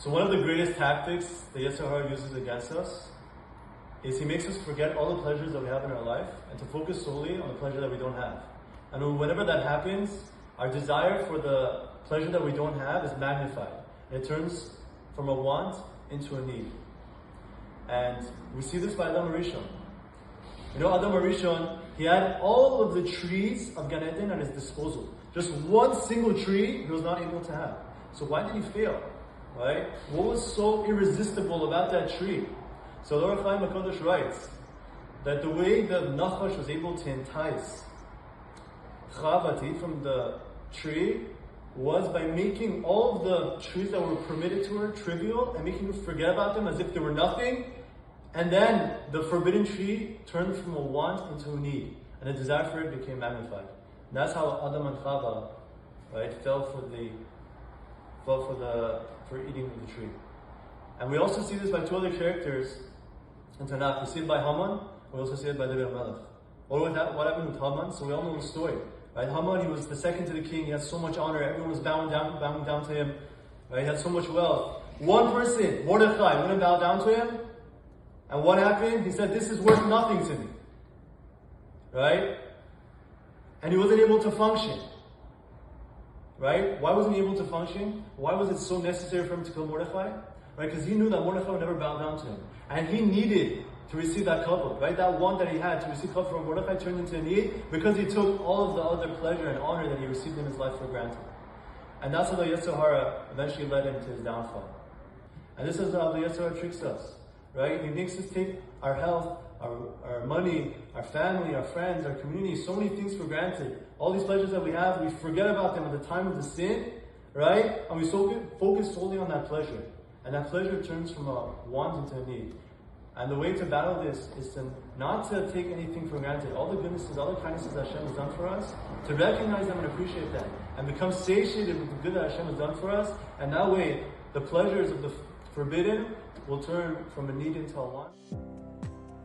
So one of the greatest tactics the yetzer hara uses against us is he makes us forget all the pleasures that we have in our life and to focus solely on the pleasure that we don't have. And whenever that happens, our desire for the pleasure that we don't have is magnified. And it turns from a want into a need. And we see this by Adam Arishon. You know, Adam Arishon, he had all of the trees of Gan Eden at his disposal. Just one single tree he was not able to have. So why did he fail? Right? What was so irresistible about that tree? So the Ohr HaChaim HaKadosh writes that the way that Nachash was able to entice Chava from the tree was by making all of the trees that were permitted to her trivial and making her forget about them as if they were nothing. And then the forbidden tree turned from a want into a need, and the desire for it became magnified. And that's how Adam and Chava, right, fell for eating of the tree. And we also see this by two other characters in Tanakh. We see it by Haman. We also see it by David HaMelech. What happened with Haman? So we all know the story, right? Haman, he was the second to the king. He had so much honor. Everyone was bowing down to him. Right? He had so much wealth. One person, Mordechai, wouldn't bow down to him. And what happened? He said, "This is worth nothing to me." Right? And he wasn't able to function. Right? Why wasn't he able to function? Why was it so necessary for him to kill Mordechai? Right? Because he knew that Mordechai would never bow down to him. And he needed to receive that kavod, right? That want that he had to receive kavod from Mordechai turned into a need because he took all of the other pleasure and honor that he received in his life for granted. And that's how the yetzer hara eventually led him to his downfall. And this is how the yetzer hara tricks us, right? He makes us take our health, our money, our family, our friends, our community, so many things for granted. All these pleasures that we have, we forget about them at the time of the sin, right? And we focus solely on that pleasure. And that pleasure turns from a want into a need. And the way to battle this is to not to take anything for granted. All the goodnesses, all the kindnesses that Hashem has done for us, to recognize them and appreciate them. And become satiated with the good that Hashem has done for us. And that way, the pleasures of the forbidden will turn from a need into a want.